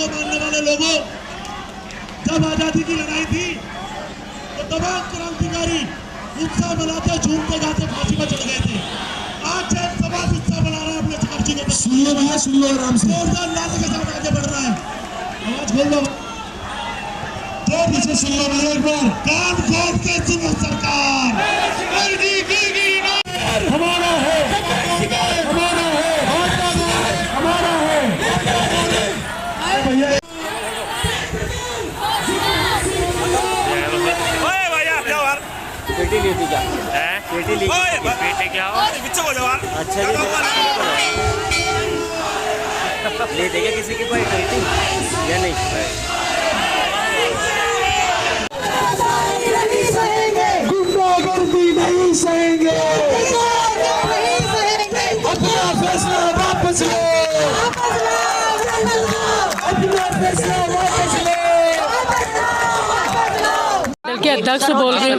को मानने वाले लोगों, जब आजादी की लड़ाई थी तो तमाम क्रांतिकारी उत्साह मनाते झूमते गाते फांसी पर चढ़ गए थे। आज जैन समाज उत्साह मना रहा है अपने चर्ची को। सुन लो भैया, सुन लो आराम से। जोरदार नारे के साथ आगे बढ़ रहा है। आवाज खोल लो, जोर से सुन लो भैया, एक बार कान खोल के सुनो। सरकार हमारा है, हमारा है, हमारा है भैया। पेटी ली थी क्या? पेटी ली पेटी क्या हो? अच्छा ले देगा किसी की कोई पेटी या नहीं? गुंडागर्दी नहीं सहेंगे, अपना फैसला वापस लो, अपना फैसला वापस लो। के अध्यक्ष बोल रहे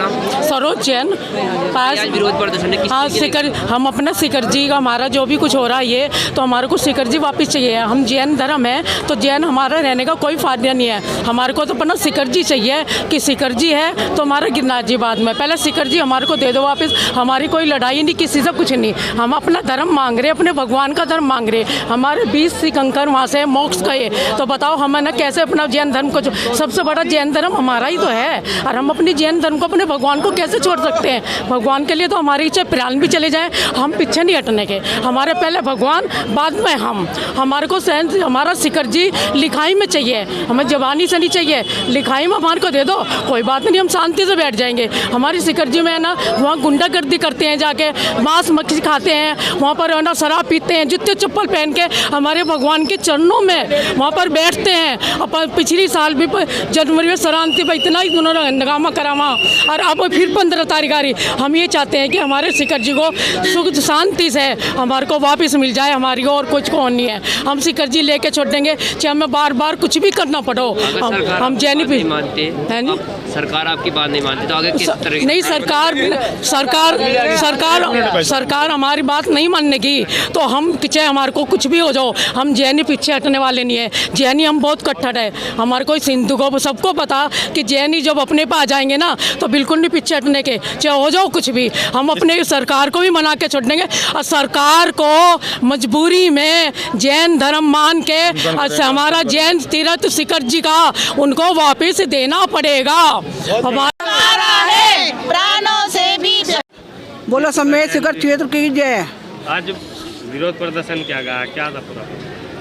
सरोज जैन पास विरोध प्रदर्शन। हाँ, हम अपना शिखर जी का हमारा जो भी कुछ हो रहा है ये तो हमारे को शिखर जी वापस चाहिए। हम जैन धर्म है तो जैन हमारा रहने का कोई फायदा नहीं है। हमारे को तो अपना शिखर जी चाहिए कि शिखर जी है तो हमारा गिरनार जी बाद में, पहले शिखर जी हमारे को दे दो वापस। हमारी कोई लड़ाई नहीं, किसी से कुछ नहीं। हम अपना धर्म मांग रहे, अपने भगवान का धर्म मांग रहे। हमारे 20 सिकंकर वहाँ से मोक्ष गए तो बताओ हमें ना कैसे अपना जैन धर्म को, सबसे बड़ा जैन धर्म हमारा ही तो है, और हम अपनी जैन धर्म को अपने भगवान को कैसे छोड़ सकते हैं? भगवान के लिए तो हमारी इच्छा प्राण भी चले जाएं, हम पीछे नहीं हटने के। हमारे पहले भगवान बाद में हम। हमारे को सहन हमारा शिखर जी लिखाई में चाहिए, हमें जवानी से नहीं चाहिए। लिखाई में हमारे को दे दो, कोई बात नहीं, हम शांति से बैठ जाएंगे। हमारी शिखर जी में है ना वहाँ गुंडागर्दी करते हैं, जाके मांस मच्छी खाते हैं, वहाँ पर है ना शराब पीते हैं, जूते चप्पल पहन के हमारे भगवान के चरणों में वहाँ पर बैठते हैं। अपन पिछली साल भी जनवरी में शरांति पर इतना ही उन्होंने हंगामा करा वहाँ, और अब फिर 15 तारीख आ रही। हम ये चाहते हैं कि हमारे शिखर जी को सुख शांति से हमारे को वापस मिल जाए, हमारी और कुछ को नहीं है। हम शिखर जी लेके छोड़ देंगे, चाहे हमें बार बार कुछ भी करना पड़ो। हम जैनी भी मानते हैं। सरकार आपकी बात नहीं मानती तो आगे किस तरह? नहीं, सरकार हमारी बात नहीं मानने की तो हम चाहे हमारे को कुछ भी हो जाओ, हम जैनी पीछे हटने वाले नहीं है। जैनी हम बहुत कट्टर है। हमारे को सिंधु को सबको पता कि जैनी जब अपने पे आ जाएंगे ना तो बिल्कुल नहीं पीछे हटने के, चाहे हो जाओ कुछ भी। हम अपने सरकार को भी मना के छोड़ देंगे, और सरकार को मजबूरी में जैन धर्म मान के हमारा जैन तीर्थ शिखर जी का उनको वापस देना पड़ेगा। हमारा है प्राणों से भी। बोलो समय शिखर क्षेत्र की जय। आज विरोध प्रदर्शन क्या था पूरा?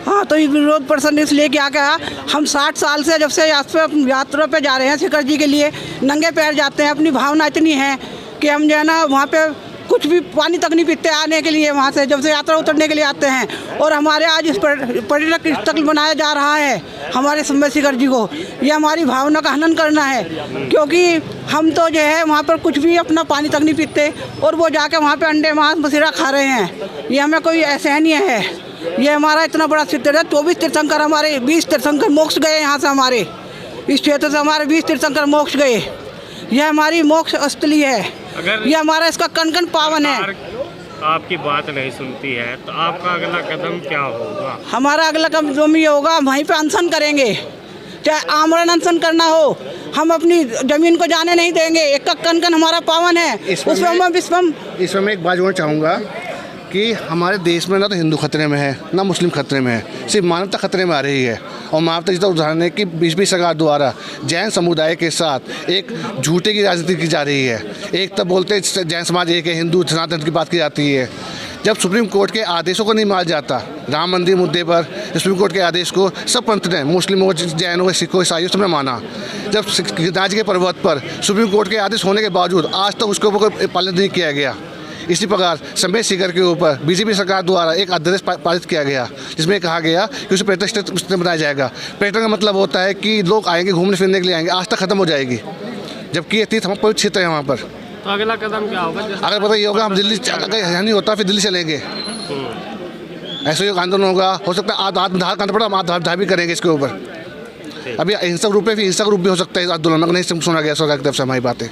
हाँ, तो ये विरोध प्रदर्शन इसलिए क्या कहा, हम 60 साल से जब से यात्रा पे जा रहे हैं शिखर जी के लिए, नंगे पैर जाते हैं। अपनी भावना इतनी है कि हम जो है ना वहाँ पे कुछ भी पानी तक नहीं पीते आने के लिए वहाँ से, जब से यात्रा उतरने के लिए आते हैं। और हमारे आज इस पर्यटक स्थल बनाया जा रहा है हमारे सम्मेद शिखर जी को, ये हमारी भावना का हनन करना है, क्योंकि हम तो जो है वहाँ पर कुछ भी अपना पानी तक नहीं पीते और वो जाके वहाँ पे अंडे मांस मदिरा खा रहे हैं। ये हमें कोई असहनीय है। ये हमारा इतना बड़ा तीर्थ है, 24 तीर्थंकर हमारे 20 तीर्थंकर मोक्ष गए यहाँ से, हमारे इस क्षेत्र से हमारे 20 तीर्थंकर मोक्ष गए। यह हमारी मोक्ष स्थली है, ये हमारा इसका कण कण पावन है। आपकी बात नहीं सुनती है तो आपका अगला कदम क्या होगा? हमारा अगला कदम ये होगा, हम वहीं पे अनशन करेंगे, चाहे आमरण अनशन करना हो, हम अपनी जमीन को जाने नहीं देंगे। एक का कण कण हमारा पावन है। इसमें मैं एक बात जोड़ना चाहूँगा कि हमारे देश में ना तो हिंदू खतरे में है ना मुस्लिम खतरे में है, सिर्फ मानवता खतरे में आ रही है। और मानवता जितना उदाहरण है कि बीजेपी सरकार द्वारा जैन समुदाय के साथ एक झूठे की राजनीति की जा रही है। एक तब बोलते हैं जैन समाज एक है, हिंदू सनातन की बात की जाती है। जब सुप्रीम कोर्ट के आदेशों को नहीं माना जाता, राम मंदिर मुद्दे पर सुप्रीम कोर्ट के आदेश को सब पंथ ने, मुस्लिम हो, जैन हो, सिख हो, ईसाई हो, सबने माना। जब गिरनार के पर्वत पर सुप्रीम कोर्ट के आदेश होने के बावजूद आज तक उसके ऊपर कोई पालन नहीं किया गया। इसी प्रकार सम्मेद शिखर के ऊपर बीजेपी सरकार द्वारा एक अध्यादेश पारित किया गया, जिसमें कहा गया कि उसे पर्यटक क्षेत्र बनाया जाएगा। पर्यटन का मतलब होता है कि लोग आएंगे, घूमने फिरने के लिए आएंगे, आस्था खत्म हो जाएगी, जबकि ये तीर्थ हमारा पवित्र क्षेत्र है वहाँ पर। तो अगला कदम क्या होगा? अगर पता ये होगा हम दिल्ली, अगर यहाँ नहीं होता फिर दिल्ली चलेंगे, ऐसे ही आंदोलन होगा। हो सकता है आत्मदाह करना पड़ा, हम आत्मदाह भी करेंगे इसके ऊपर। अभी हिंसक रूप में, फिर हिंसक रूप भी हो सकता है इस आंदोलन में, नहीं सुना गया सरकार की तरफ से हमारी बातें।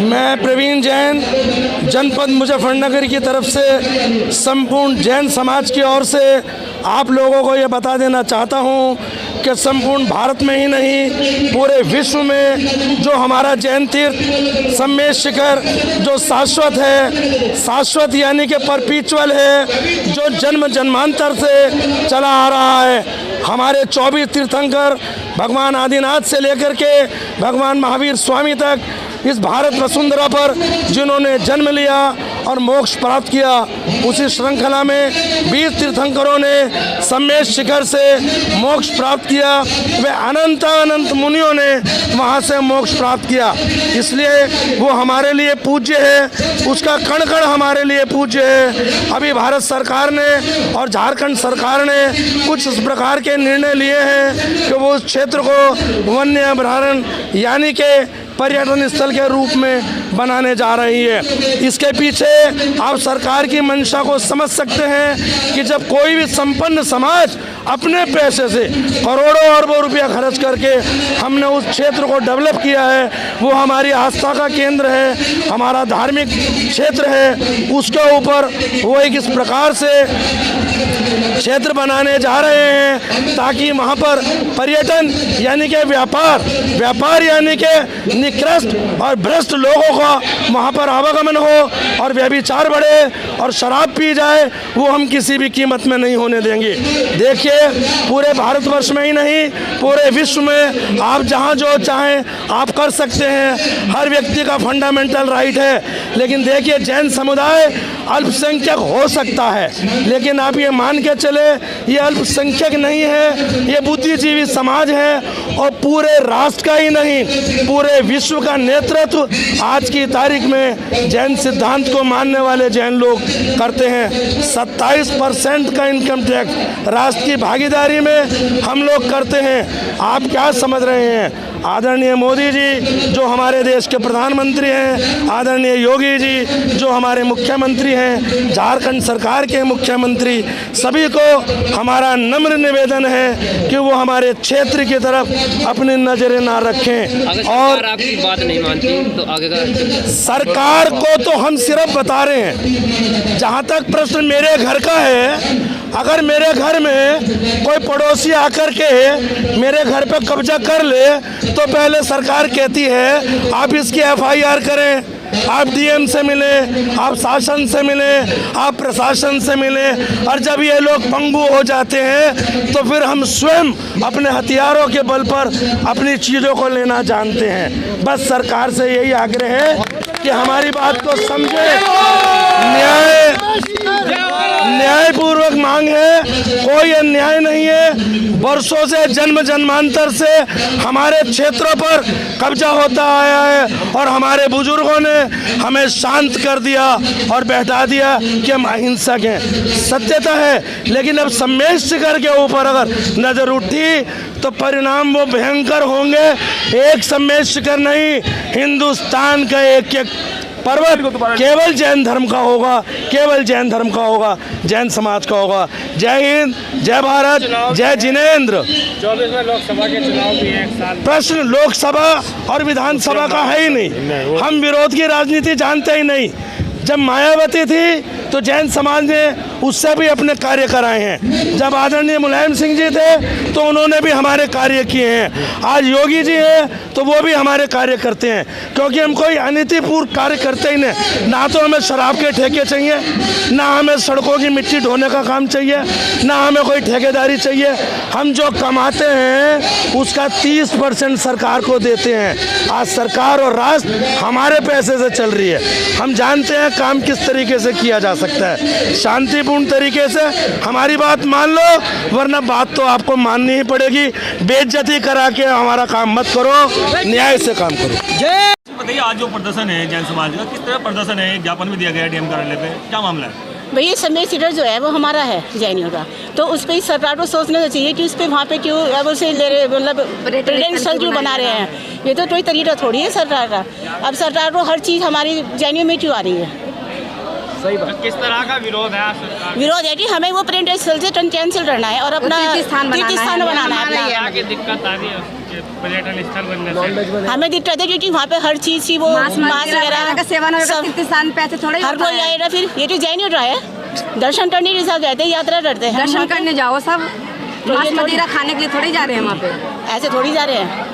मैं प्रवीण जैन जनपद मुजफ्फरनगर की तरफ से संपूर्ण जैन समाज की ओर से आप लोगों को ये बता देना चाहता हूँ कि संपूर्ण भारत में ही नहीं पूरे विश्व में जो हमारा जैन तीर्थ सम्मेद शिखर जो शाश्वत है, शाश्वत यानी कि परपीचुअल है, जो जन्म जन्मांतर से चला आ रहा है। हमारे 24 तीर्थंकर भगवान आदिनाथ से लेकर के भगवान महावीर स्वामी तक इस भारत वसुंधरा पर जिन्होंने जन्म लिया और मोक्ष प्राप्त किया, उसी श्रृंखला में 20 तीर्थंकरों ने सम्मेद शिखर से मोक्ष प्राप्त किया। वे अनंत अनंत मुनियों ने वहाँ से मोक्ष प्राप्त किया, इसलिए वो हमारे लिए पूज्य है, उसका कण कण हमारे लिए पूज्य है। अभी भारत सरकार ने और झारखंड सरकार ने कुछ इस प्रकार के निर्णय लिए हैं कि वो उस क्षेत्र को वन्य अभयारण्य यानी कि पर्यटन स्थल के रूप में बनाने जा रही है। इसके पीछे आप सरकार की मंशा को समझ सकते हैं कि जब कोई भी संपन्न समाज अपने पैसे से करोड़ों अरबों रुपया खर्च करके हमने उस क्षेत्र को डेवलप किया है, वो हमारी आस्था का केंद्र है, हमारा धार्मिक क्षेत्र है, उसके ऊपर वो एक इस प्रकार से क्षेत्र बनाने जा रहे हैं ताकि वहाँ पर पर्यटन यानी कि व्यापार यानी कि निकृष्ट और भ्रष्ट लोगों का वहाँ पर आवागमन हो और व्यभिचार बढ़े और शराब पी जाए, वो हम किसी भी कीमत में नहीं होने देंगे। देखिए पूरे भारतवर्ष में ही नहीं पूरे विश्व में आप जहाँ जो चाहें आप कर सकते हैं, हर व्यक्ति का फंडामेंटल राइट है। लेकिन देखिए जैन समुदाय अल्पसंख्यक हो सकता है, लेकिन आप ये मान के चले ये अल्पसंख्यक नहीं है, ये बुद्धिजीवी समाज है और पूरे राष्ट्र का ही नहीं पूरे विश्व का नेतृत्व आज की तारीख में जैन सिद्धांत को मानने वाले जैन लोग करते हैं। 27% का इनकम टैक्स राष्ट्र की भागीदारी में हम लोग करते हैं। आप क्या समझ रहे हैं? आदरणीय मोदी जी जो हमारे देश के प्रधानमंत्री हैं, आदरणीय योगी जी जो हमारे मुख्यमंत्री हैं, झारखंड सरकार के मुख्यमंत्री, सभी को हमारा नम्र निवेदन है कि वो हमारे क्षेत्र की तरफ अपनी नजरें ना रखें। और आपकी बात नहीं मानती तो आगे का सरकार को तो हम सिर्फ बता रहे हैं। जहाँ तक प्रश्न मेरे घर का है, अगर मेरे घर में कोई पड़ोसी आकर के मेरे घर पे कब्जा कर ले तो पहले सरकार कहती है आप इसकी FIR करें, आप DM से मिले, आप शासन से मिले, आप प्रशासन से मिले, और जब ये लोग पंगु हो जाते हैं तो फिर हम स्वयं अपने हथियारों के बल पर अपनी चीज़ों को लेना जानते हैं। बस सरकार से यही आग्रह है कि हमारी बात को समझे। न्यायपूर्वक मांग है, कोई अन्याय नहीं है। वर्षों से जन्म जन्मांतर से हमारे क्षेत्रों पर कब्जा होता आया है और हमारे बुजुर्गों ने हमें शांत कर दिया और बैठा दिया कि हम अहिंसक हैं। सत्यता है, लेकिन अब सम्मेश शिखर के ऊपर अगर नजर उठी तो परिणाम वो भयंकर होंगे। एक सम्मेश शिखर नहीं, हिंदुस्तान का एक एक पर्वत केवल जैन धर्म का होगा, केवल जैन धर्म का होगा, जैन समाज का होगा। जय हिंद, जय भारत, जय जिनेंद्र। 24 में लोकसभा के चुनाव भी हैं, एक साल प्रश्न लोकसभा और विधानसभा का है ही नहीं। हम विरोध की राजनीति जानते ही नहीं। जब मायावती थी तो जैन समाज ने उससे भी अपने कार्य कराए हैं। जब आदरणीय मुलायम सिंह जी थे तो उन्होंने भी हमारे कार्य किए हैं। आज योगी जी हैं तो वो भी हमारे कार्य करते हैं, क्योंकि हम कोई अनीतिपूर्ण कार्य करते ही नहीं। ना तो हमें शराब के ठेके चाहिए, ना हमें सड़कों की मिट्टी ढोने का काम चाहिए, ना हमें कोई ठेकेदारी चाहिए। हम जो कमाते हैं उसका 30% सरकार को देते हैं। आज सरकार और राष्ट्र हमारे पैसे से चल रही है। हम जानते हैं काम किस तरीके से किया जा सकता है, शांतिपूर्ण तरीके से। हमारी बात मान लो, वरना बात तो आपको माननी ही पड़ेगी। बेइज्जती करा के हमारा काम मत करो, न्याय से काम करो। बताइए, आज जो प्रदर्शन है जैन समाज का, किस तरह प्रदर्शन है? ज्ञापन भी दिया गया डीएम कार्यालय पे, क्या मामला है? भैया सम्मेलन सीटर जो है वो हमारा है जैनियों का, तो उस पर सरकार को सोचना चाहिए कि उस पर वहाँ पे क्यों अब उसे ले रहे, मतलब पर्यटन स्थल क्यों बना रहे हैं। ये तो कोई तरीका थोड़ी है सरकार का। अब सरकार को हर चीज़ हमारी जैनियों में क्यों आ रही है? सही बात। किस तरह का विरोध है सरकार? विरोध है कि हमें वो पर्यटन स्थल से कैंसिल करना है और अपना तीर्थ स्थान बनाना है। क्या दिक्कत आ रही है पर्यटन स्थल बनने से? हमें दिक्कत है क्योंकि वहाँ पे हर चीज़ की वो मांस वगैरह हर कोई आएगा। फिर ये तो जैन उठ रहा है, दर्शन करने के हिसाब जाते हैं, यात्रा करते हैं। दर्शन करने जाओ सब, मांस मदिरा खाने के लिए थोड़ी जा रहे हैं वहाँ पे, ऐसे थोड़ी जा रहे हैं।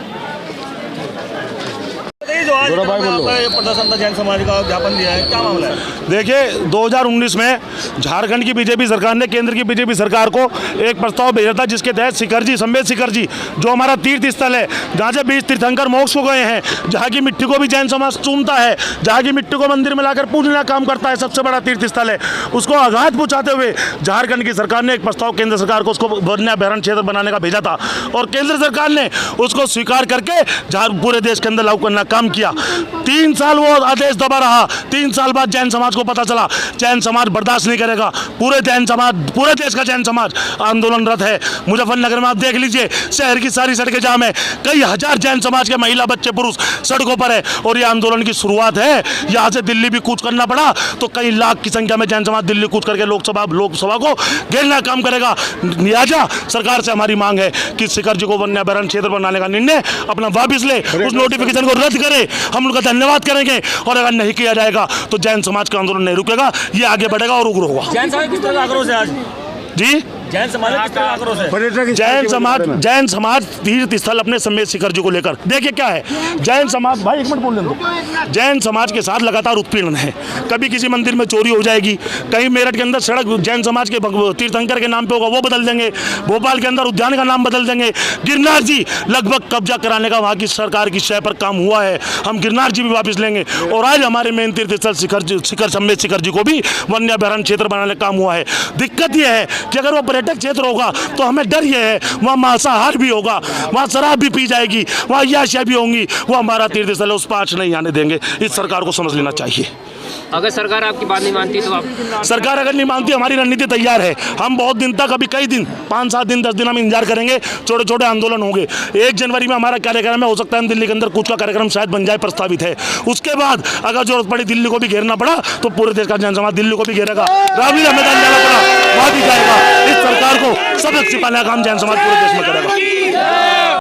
जो आज प्रदर्शन था जैन समाज का, ज्ञापन दिया है, क्या मामला है? देखिए, 2019 में झारखंड की बीजेपी सरकार ने केंद्र की बीजेपी सरकार को एक प्रस्ताव भेजा था, जिसके तहत शिखरजी, सम्मेद शिखरजी जो हमारा तीर्थ स्थल है, जहाँ से 20 तीर्थंकर मोक्ष को गए हैं, जहाँ की मिट्टी को भी जैन समाज चूमता है, जहाँ की मिट्टी को मंदिर में लाकर पूजने का काम करता है, सबसे बड़ा तीर्थ स्थल है, उसको आघात पहुँचाते हुए झारखंड की सरकार ने एक प्रस्ताव केंद्र सरकार को उसको वन्याभ्यारण्य क्षेत्र बनाने का भेजा था। और केंद्र सरकार ने उसको स्वीकार करके पूरे देश के अंदर लागू करना काम किया। 3 साल वो आदेश दबा रहा। 3 साल बाद जैन समाज को पता चला, जैन समाज बर्दाश्त नहीं करेगा। पूरे जैन समाज, पूरे देश का जैन समाज आंदोलनरत है। मुजफ्फरनगर में आप देख लीजिए, शहर की सारी सड़कें जाम है। कई हजार जैन समाज के महिला, बच्चे, पुरुष सड़कों पर है। और ये आंदोलन की शुरुआत है। यहाँ से दिल्ली भी कूच करना पड़ा तो कई लाख की संख्या में जैन समाज दिल्ली कूच करके लोकसभा को घेरना काम करेगा। लिहाजा सरकार से हमारी मांग है कि शिखर जी को वन्याभ्यारण्य क्षेत्र बनाने का निर्णय अपना वापिस ले, उस नोटिफिकेशन को रद्द करे। हम उनका धन्यवाद करेंगे, और अगर नहीं किया जाएगा तो जैन समाज का आंदोलन नहीं रुकेगा, ये आगे बढ़ेगा और उग्र होगा। जैन समाज किस तरह का आक्रोश है आज? जी, जैन समाज किस तरह का आक्रोश है? जैन समाज तीर्थ स्थल अपने सम्मेद शिखर जी को लेकर, देखिए क्या है, जैन समाज, भाई एक मिनट बोल लेंगे, जैन समाज के साथ लगातार उत्पीड़न है। कभी किसी मंदिर में चोरी हो जाएगी, कहीं मेरठ के अंदर सड़क जैन समाज के तीर्थंकर के नाम पे होगा, वो बदल देंगे। भोपाल के अंदर उद्यान का नाम बदल देंगे। गिरनार जी लगभग कब्जा कराने का वहाँ की सरकार की शय पर काम हुआ है, हम गिरनार जी भी वापस लेंगे। और आज हमारे मेन तीर्थ स्थल शिखर सम्मेद शिखर जी को भी वन्याभ्यारण्य क्षेत्र बनाने का काम हुआ है। दिक्कत यह है कि अगर वो पर्यटक क्षेत्र होगा तो हमें डर ये है, वहाँ मांसाहार भी होगा, वहाँ शराब भी पी जाएगी, वहाँ अय्याशियाँ भी होंगी। वो हमारा तीर्थ स्थल है, उस पाँच नहीं आने देंगे। इस सरकार को समझ लेना चाहिए। अगर सरकार आपकी बात नहीं मानती तो आप? सरकार अगर नहीं मानती, हमारी रणनीति तैयार है। हम बहुत दिन तक, अभी कई दिन, 5-7 दिन 10 दिन हम इंतजार करेंगे। छोटे छोटे आंदोलन होंगे। 1 जनवरी में हमारा कार्यक्रम है, हो सकता है दिल्ली के अंदर कूच का कार्यक्रम शायद बन जाए, प्रस्तावित है। उसके बाद अगर जरूरत पड़ी दिल्ली को भी घेरना पड़ा तो पूरे देश का जैन समाज दिल्ली को भी घेरेगा। रामलीला मैदान जाना पड़ा वहाँ भी जाएगा। इस सरकार को सबक सिखाने का काम जैन समाज पूरे देश में करेगा।